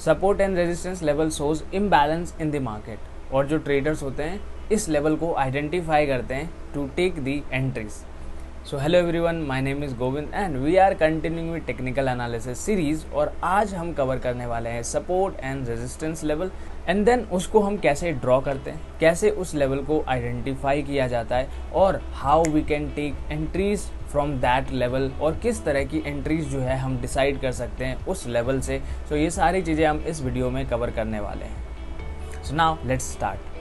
Support and resistance level shows imbalance in the market, और जो traders होते हैं इस लेवल को आइडेंटिफाई करते हैं to take the entries. So hello everyone, my name is Govind and we are continuing with technical analysis series. और आज हम कवर करने वाले हैं support and resistance level, and then उसको हम कैसे ड्रॉ करते हैं, कैसे उस लेवल को आइडेंटिफाई किया जाता है, और how we can take entries from that level, और किस तरह की एंट्रीज जो है हम डिसाइड कर सकते हैं उस लेवल से। सो ये सारी चीज़ें हम इस वीडियो में कवर करने वाले हैं। So now let's start.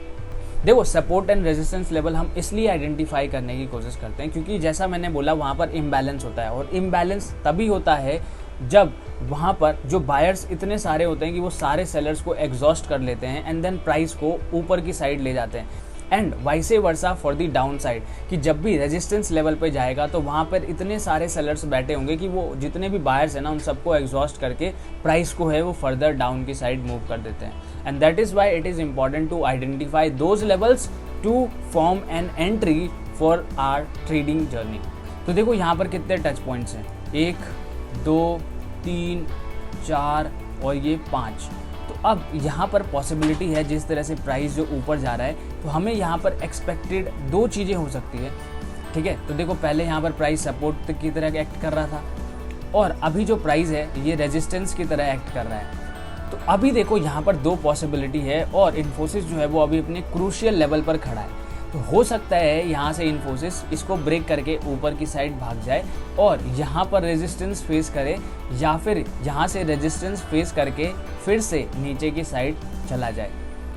देखो, सपोर्ट एंड रेजिस्टेंस लेवल हम इसलिए आइडेंटिफाई करने की कोशिश करते हैं क्योंकि जैसा मैंने बोला वहाँ पर इम्बैलेंस होता है, और इम्बैलेंस तभी होता है जब वहाँ पर जो बायर्स इतने सारे होते हैं कि वो सारे सेलर्स को एग्जॉस्ट कर लेते हैं एंड देन प्राइस को ऊपर की साइड ले जाते हैं, and vice versa for the down side, कि जब भी रेजिस्टेंस लेवल पे जाएगा तो वहाँ पर इतने सारे सेलर्स बैठे होंगे कि वो जितने भी बायर्स हैं ना उन सबको एग्जॉस्ट करके प्राइस को है वो फर्दर डाउन की साइड मूव कर देते हैं। And that is why it is important to identify those levels to form an entry for our trading journey. तो देखो यहाँ पर कितने टच पॉइंट्स हैं, 1 2 3 4 और ये 5। तो अब यहाँ पर पॉसिबिलिटी है जिस तरह से प्राइस जो ऊपर जा रहा है, तो हमें यहाँ पर एक्सपेक्टेड 2 चीज़ें हो सकती है। ठीक है, तो देखो पहले यहाँ पर प्राइस सपोर्ट की तरह एक्ट कर रहा था, और अभी जो प्राइस है ये रेजिस्टेंस की तरह एक्ट कर रहा है। तो अभी देखो यहाँ पर 2 पॉसिबिलिटी है, और इन्फोसिस जो है वो अभी अपने क्रूशियल लेवल पर खड़ा है। तो हो सकता है यहाँ से इन्फोसिस इसको ब्रेक करके ऊपर की साइड भाग जाए और यहाँ पर रेजिस्टेंस फेस करे, या फिर यहाँ से रेजिस्टेंस फेस करके फिर से नीचे की साइड चला जाए।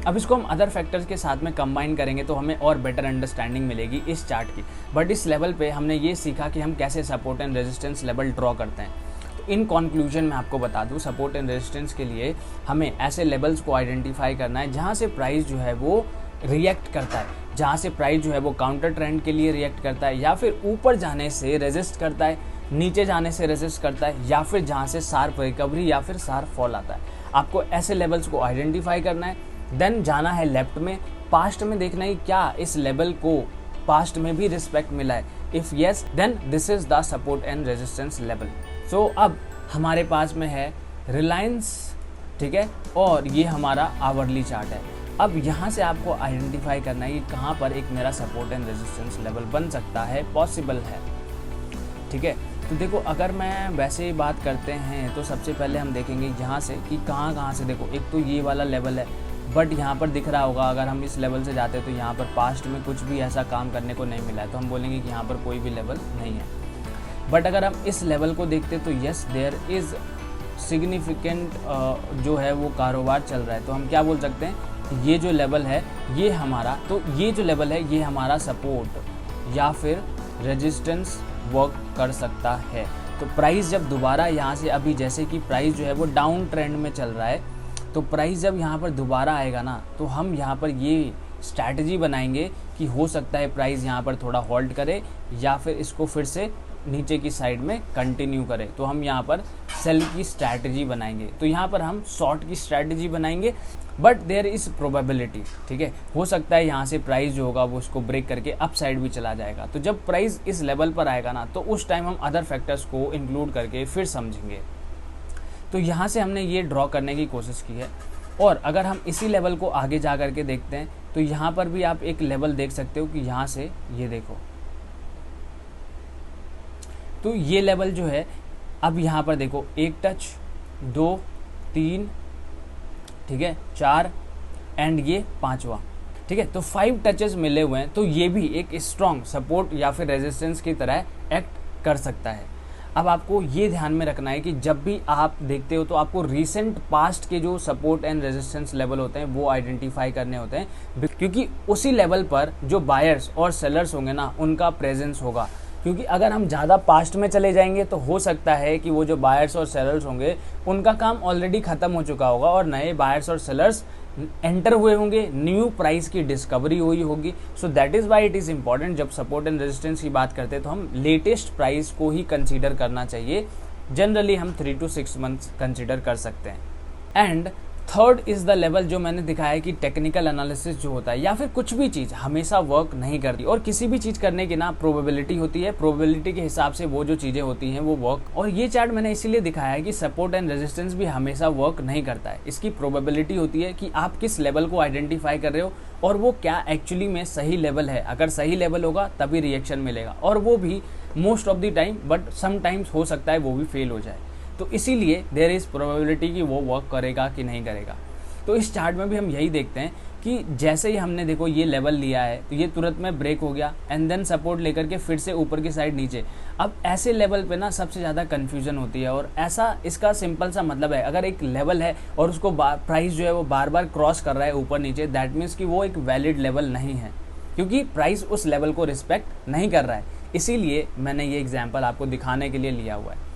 अब इसको हम अदर फैक्टर्स के साथ में कंबाइन करेंगे तो हमें और बेटर अंडरस्टैंडिंग मिलेगी इस चार्ट की। बट इस लेवल पे हमने ये सीखा कि हम कैसे support and resistance level draw करते हैं। तो इन कंक्लूजन में आपको बता दूं, सपोर्ट एंड रेजिस्टेंस के लिए हमें ऐसे लेवल्स को आइडेंटिफाई करना है जहाँ से प्राइस जो है वो रिएक्ट करता है, जहाँ से प्राइस जो है वो काउंटर ट्रेंड के लिए रिएक्ट करता है, या फिर ऊपर जाने से रेजिस्ट करता है, नीचे जाने से रेजिस्ट करता है, या फिर जहाँ से शार्प रिकवरी या फिर शार्प फॉल आता है। आपको ऐसे लेवल्स को आइडेंटिफाई करना है, देन जाना है लेफ्ट में, पास्ट में देखना है क्या इस लेवल को पास्ट में भी रिस्पेक्ट मिला है। If yes then this is the support and resistance level. So अब हमारे पास में है रिलायंस, ठीक है, और ये हमारा आवरली चार्ट है। अब यहाँ से आपको आइडेंटिफाई करना है कि कहाँ पर एक मेरा सपोर्ट एंड रेजिस्टेंस लेवल बन सकता है, पॉसिबल है। ठीक है, तो देखो अगर मैं वैसे ही बात करते हैं तो सबसे पहले हम देखेंगे यहाँ से कि कहाँ से। देखो एक तो ये वाला लेवल है, बट यहाँ पर दिख रहा होगा अगर हम इस लेवल से जाते हैं तो यहाँ पर पास्ट में कुछ भी ऐसा काम करने को नहीं मिला है, तो हम बोलेंगे कि यहाँ पर कोई भी लेवल नहीं है। बट अगर हम इस लेवल को देखते तो यस देयर इज़ सिग्निफिकेंट जो है वो कारोबार चल रहा है। तो हम क्या बोल सकते हैं, ये जो लेवल है ये हमारा, तो ये जो लेवल है ये हमारा सपोर्ट या फिर रेजिस्टेंस वर्क कर सकता है। तो प्राइस जब दोबारा यहाँ से, अभी जैसे कि प्राइस जो है वो डाउन ट्रेंड में चल रहा है, तो प्राइस जब यहाँ पर दोबारा आएगा ना, तो हम यहाँ पर ये स्ट्रैटेजी बनाएंगे कि हो सकता है प्राइस यहाँ पर थोड़ा होल्ड करे या फिर इसको फिर से नीचे की साइड में कंटिन्यू करे। तो हम यहाँ पर सेल की स्ट्रैटेजी बनाएंगे, तो यहाँ पर हम शॉर्ट की स्ट्रैटेजी बनाएंगे, बट देयर इज़ प्रोबेबिलिटी। ठीक है, हो सकता है यहाँ से प्राइस जो होगा वो उसको ब्रेक करके अप साइड भी चला जाएगा। तो जब प्राइस इस लेवल पर आएगा ना, तो उस टाइम हम अदर फैक्टर्स को इंक्लूड करके फिर समझेंगे। तो यहाँ से हमने ये ड्रॉ करने की कोशिश की है, और अगर हम इसी लेवल को आगे जा करके देखते हैं तो यहाँ पर भी आप एक लेवल देख सकते हो कि यहाँ से ये देखो, तो ये लेवल जो है अब यहाँ पर देखो 1 टच 2 3, ठीक है, 4 एंड ये 5वां। ठीक है, तो 5 टचेस मिले हुए हैं, तो ये भी एक स्ट्रॉन्ग सपोर्ट या फिर रेजिस्टेंस की तरह एक्ट कर सकता है। अब आपको ये ध्यान में रखना है कि जब भी आप देखते हो तो आपको रीसेंट पास्ट के जो सपोर्ट एंड रेजिस्टेंस लेवल होते हैं वो आइडेंटिफाई करने होते हैं, क्योंकि उसी लेवल पर जो बायर्स और सेलर्स होंगे ना उनका प्रेजेंस होगा। क्योंकि अगर हम ज़्यादा पास्ट में चले जाएंगे तो हो सकता है कि वो जो बायर्स और सेलर्स होंगे उनका काम ऑलरेडी ख़त्म हो चुका होगा और नए बायर्स और सेलर्स एंटर हुए होंगे, न्यू प्राइस की डिस्कवरी हुई होगी। So that is why it is important, जब सपोर्ट एंड रेजिस्टेंस की बात करते हैं तो हम लेटेस्ट प्राइस को ही कंसीडर करना चाहिए। जनरली हम 3 to 6 मंथ्स कंसीडर कर सकते हैं। And third is the level जो मैंने दिखाया है कि टेक्निकल एनालिसिस जो होता है या फिर कुछ भी चीज़ हमेशा वर्क नहीं करती, और किसी भी चीज़ करने की ना प्रोबेबिलिटी होती है, प्रोबेबिलिटी के हिसाब से वो जो चीज़ें होती हैं वो वर्क। और ये चार्ट मैंने इसीलिए दिखाया है कि सपोर्ट एंड रेजिस्टेंस भी हमेशा वर्क नहीं करता है। इसकी प्रोबेबिलिटी होती है कि आप किस लेवल को आइडेंटिफाई कर रहे हो और वो क्या एक्चुअली में सही लेवल है। अगर सही लेवल होगा तभी रिएक्शन मिलेगा, और वो भी most of the time, but sometimes हो सकता है वो भी फेल हो जाए। तो इसीलिए देयर इज़ प्रोबेबिलिटी कि वो वर्क करेगा कि नहीं करेगा। तो इस चार्ट में भी हम यही देखते हैं कि जैसे ही हमने देखो ये लेवल लिया है तो ये तुरंत में ब्रेक हो गया एंड देन सपोर्ट लेकर के फिर से ऊपर की साइड नीचे। अब ऐसे लेवल पे ना सबसे ज़्यादा कन्फ्यूजन होती है, और ऐसा इसका सिंपल सा मतलब है, अगर एक लेवल है और उसको प्राइस जो है वो बार बार क्रॉस कर रहा है ऊपर नीचे, दैट मीन्स कि वो एक वैलिड लेवल नहीं है, क्योंकि प्राइस उस लेवल को रिस्पेक्ट नहीं कर रहा है। इसीलिए मैंने ये एग्जाम्पल आपको दिखाने के लिए लिया हुआ है।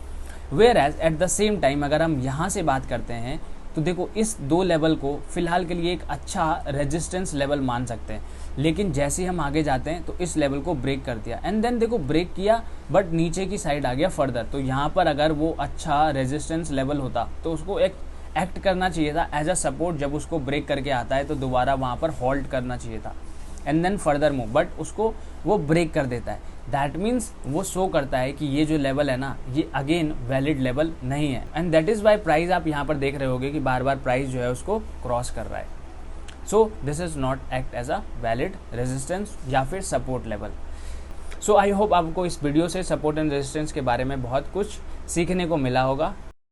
Whereas at the same time अगर हम यहाँ से बात करते हैं तो देखो इस दो लेवल को फिलहाल के लिए एक अच्छा रेजिस्टेंस लेवल मान सकते हैं, लेकिन जैसे ही हम आगे जाते हैं तो इस लेवल को ब्रेक कर दिया एंड देन देखो ब्रेक किया बट नीचे की साइड आ गया फर्दर। तो यहाँ पर अगर वो अच्छा रेजिस्टेंस लेवल होता तो उसको एक एक्ट करना चाहिए था एज अ सपोर्ट। जब उसको ब्रेक करके आता है तो दोबारा वहाँ पर होल्ड करना चाहिए था and then further move, but उसको वो ब्रेक कर देता है। दैट मीन्स वो शो करता है कि ये जो लेवल है ना ये अगेन वैलिड लेवल नहीं है, and that is Y price आप यहाँ पर देख रहे होगे कि बार बार प्राइस जो है उसको क्रॉस कर रहा है। So this is not act as a valid resistance या फिर support level. So I hope आपको इस वीडियो से सपोर्ट एंड रेजिस्टेंस के बारे में बहुत कुछ सीखने को मिला होगा।